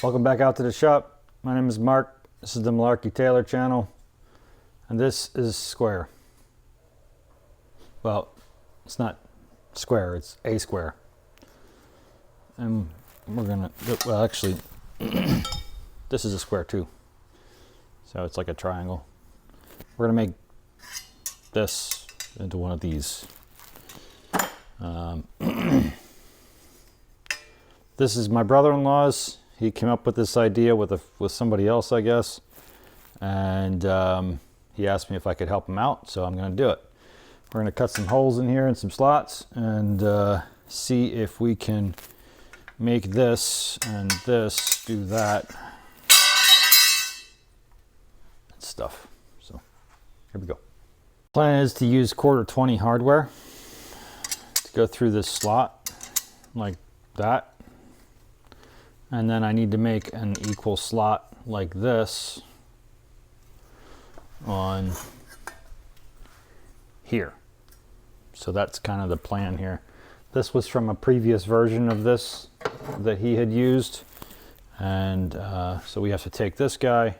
Welcome back out to the shop. My name is Mark. This is the Malarkey Taylor channel, and this is square. Well, it's not square, it's a square. And we're gonna, well actually, this is a square too. So it's like a triangle. We're gonna make this into one of these. This is my brother-in-law's. He came up with this idea with somebody else, I guess. And he asked me if I could help him out, so I'm gonna do it. We're gonna cut some holes in here and some slots and see if we can make this and this do that and stuff. So here we go. Plan is to use 1/4-20 hardware to go through this slot like that. And then I need to make an equal slot like this on here. So that's kind of the plan here. This was from a previous version of this that he had used. And so we have to take this guy,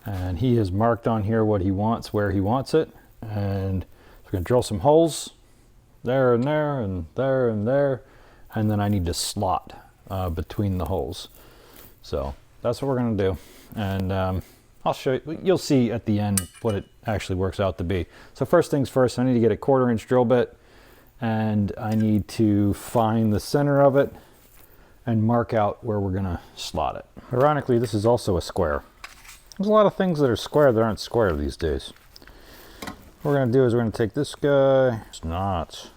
and he has marked on here what he wants, where he wants it. And we're gonna drill some holes there and there and there and there. And then I need to slot between the holes. So that's what we're gonna do. And I'll show you, you'll see at the end what it actually works out to be. So first things first, I need to get a 1/4-inch drill bit, and I need to find the center of it and mark out where we're gonna slot it. Ironically, this is also a square. There's a lot of things that are square that aren't square these days. What we're gonna do is we're gonna take this guy, it's not.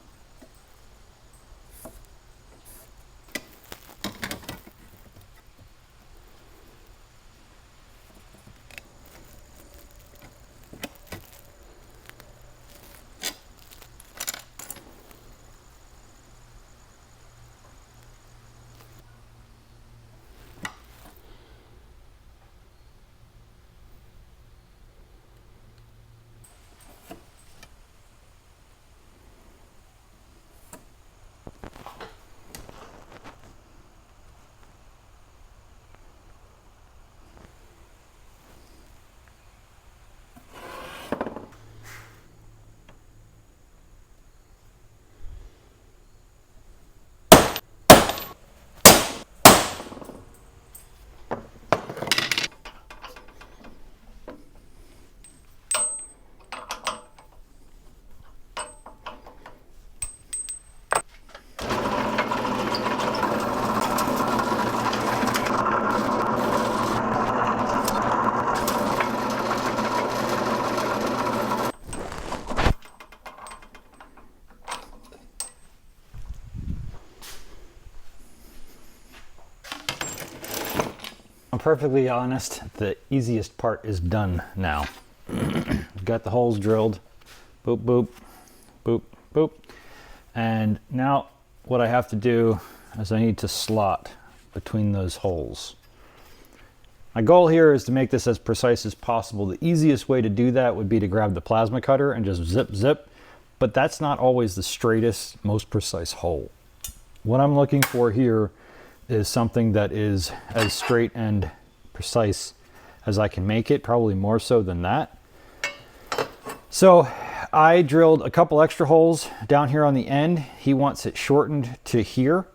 I'm perfectly honest, the easiest part is done now. Got the holes drilled, boop, boop, boop, boop. And now what I have to do is I need to slot between those holes. My goal here is to make this as precise as possible. The easiest way to do that would be to grab the plasma cutter and just zip, zip, but that's not always the straightest, most precise hole. What I'm looking for here is something that is as straight and precise as I can make it, probably more so than that. So I drilled a couple extra holes down here on the end. He wants it shortened to here.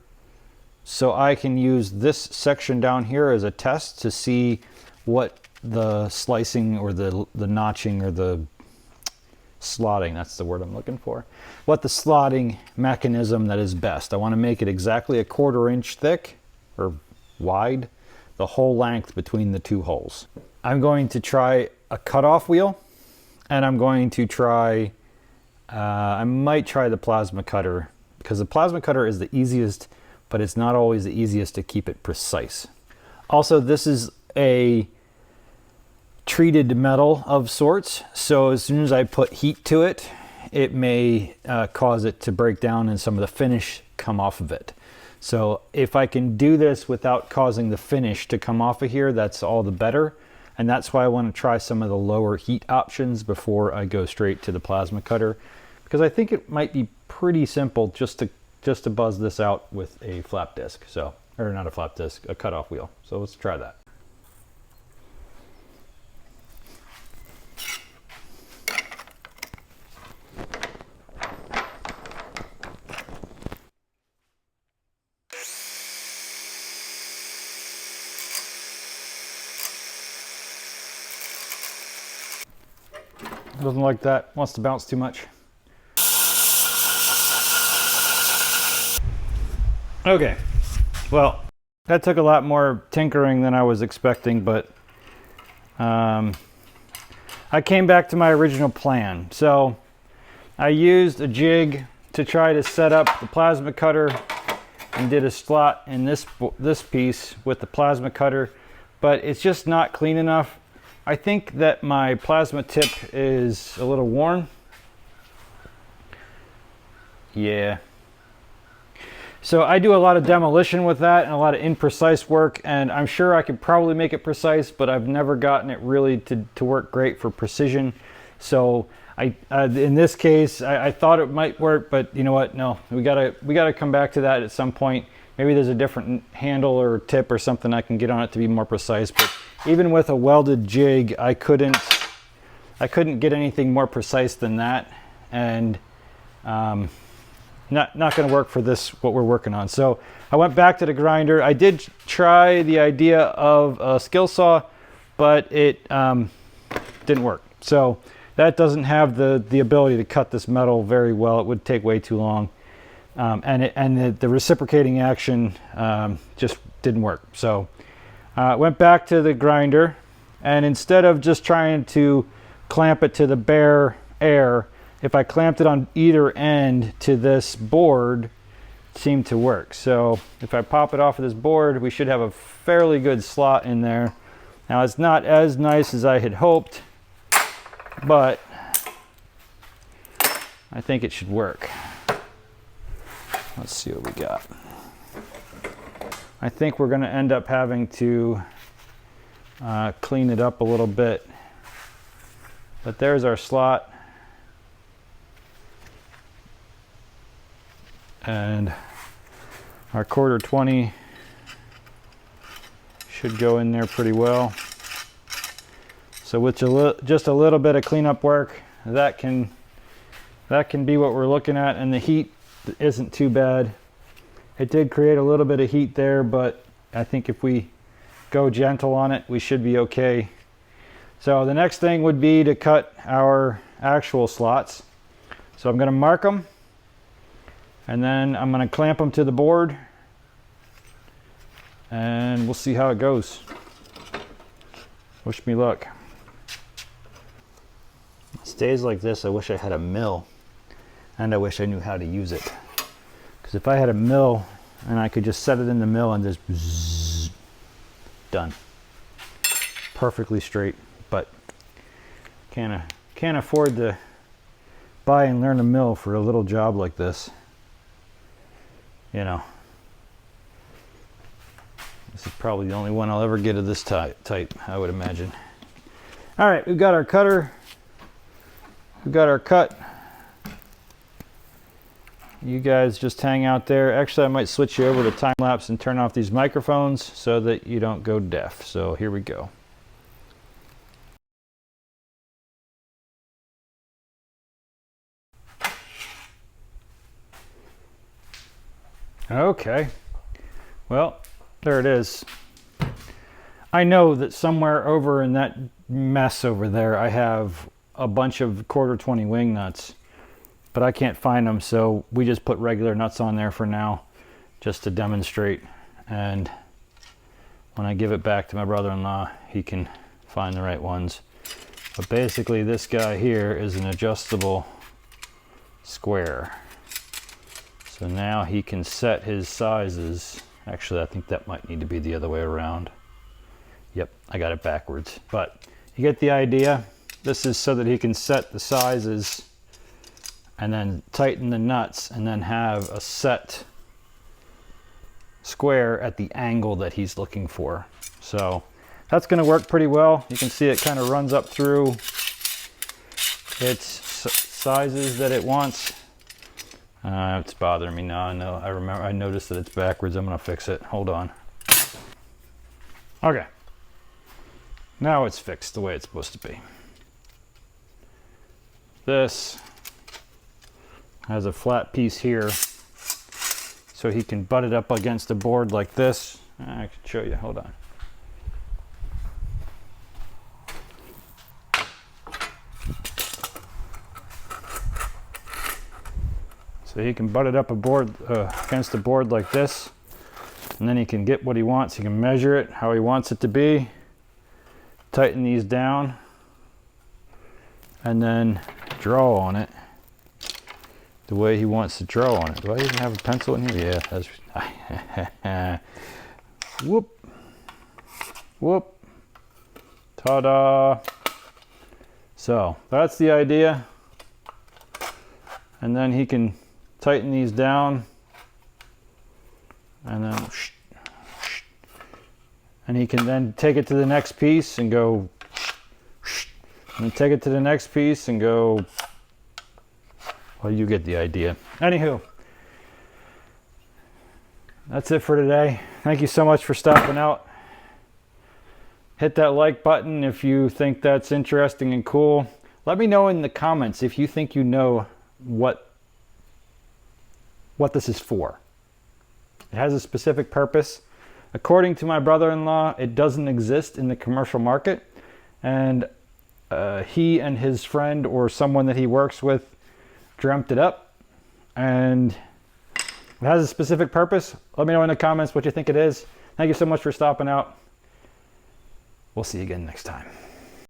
So I can use this section down here as a test to see what the slicing or the notching or the slotting, that's the word I'm looking for, what the slotting mechanism that is best. I want to make it exactly 1/4 inch thick or wide, the whole length between the two holes. I'm going to try a cutoff wheel, and I'm going to try, I might try the plasma cutter, because the plasma cutter is the easiest, but it's not always the easiest to keep it precise. Also, this is a treated metal of sorts, so as soon as I put heat to it, it may cause it to break down and some of the finish come off of it. So if I can do this without causing the finish to come off of here, that's all the better. And that's why I want to try some of the lower heat options before I go straight to the plasma cutter, because I think it might be pretty simple just to buzz this out with a flap disc. So or not a flap disc, a cutoff wheel. So let's try that. Doesn't like that, wants to bounce too much. Okay, well, that took a lot more tinkering than I was expecting, but I came back to my original plan. So I used a jig to try to set up the plasma cutter and did a slot in this piece with the plasma cutter, but it's just not clean enough. I think that my plasma tip is a little worn. Yeah. So I do a lot of demolition with that and a lot of imprecise work, and I'm sure I could probably make it precise, but I've never gotten it really to work great for precision. So in this case, I thought it might work, but you know what? No, we gotta come back to that at some point. Maybe there's a different handle or tip or something I can get on it to be more precise. But even with a welded jig, I couldn't get anything more precise than that, and not going to work for this, what we're working on. So I went back to the grinder. I did try the idea of a skill saw, but it didn't work. So that doesn't have the ability to cut this metal very well. It would take way too long. And the reciprocating action just didn't work. So went back to the grinder, and instead of just trying to clamp it to the bare air, if I clamped it on either end to this board, it seemed to work. So if I pop it off of this board, we should have a fairly good slot in there. Now it's not as nice as I had hoped, but I think it should work. Let's see what we got. I think we're going to end up having to clean it up a little bit. But there's our slot. And our 1/4-20 should go in there pretty well. So with just a little bit of cleanup work, that can be what we're looking at, and the heat isn't too bad. It did create a little bit of heat there, but I think if we go gentle on it, we should be okay. So the next thing would be to cut our actual slots. So I'm going to mark them, and then I'm going to clamp them to the board, and we'll see how it goes. Wish me luck. Days like this, I wish I had a mill, and I wish I knew how to use it. Because if I had a mill and I could just set it in the mill and just bzzz, done, perfectly straight. But can't afford to buy and learn a mill for a little job like this. You know, this is probably the only one I'll ever get of this type, I would imagine. All right, we've got our cutter. We've got our cut. You guys just hang out there. Actually, I might switch you over to time lapse and turn off these microphones so that you don't go deaf. So here we go. Okay, well, there it is. I know that somewhere over in that mess over there, I have a bunch of 1/4-20 wing nuts, but I can't find them, so we just put regular nuts on there for now, just to demonstrate. And when I give it back to my brother-in-law, he can find the right ones. But basically, this guy here is an adjustable square. So now he can set his sizes. Actually, I think that might need to be the other way around. Yep, I got it backwards. But you get the idea. This is so that he can set the sizes and then tighten the nuts and then have a set square at the angle that he's looking for. So that's going to work pretty well. You can see it kind of runs up through its sizes that it wants. It's bothering me now. I noticed that it's backwards. I'm gonna fix it. Hold on. Okay. Now it's fixed the way it's supposed to be. This has a flat piece here, so he can butt it up against the board like this. I can show you. Hold on. So he can butt it up against the board like this, and then he can get what he wants. He can measure it how he wants it to be, tighten these down, and then draw on it the way he wants to draw on it. Do I even have a pencil in here? Yeah, that's whoop, whoop, ta-da. So that's the idea. And then he can tighten these down, and then he can then take it to the next piece and go, and take it to the next piece and go. Well, you get the idea. Anywho, that's it for today. Thank you so much for stopping out. Hit that like button if you think that's interesting and cool. Let me know in the comments if you think you know what this is for. It has a specific purpose. According to my brother-in-law, it doesn't exist in the commercial market, and he and his friend or someone that he works with dreamt it up, and it has a specific purpose. Let me know in the comments what you think it is. Thank you so much for stopping out. We'll see you again next time.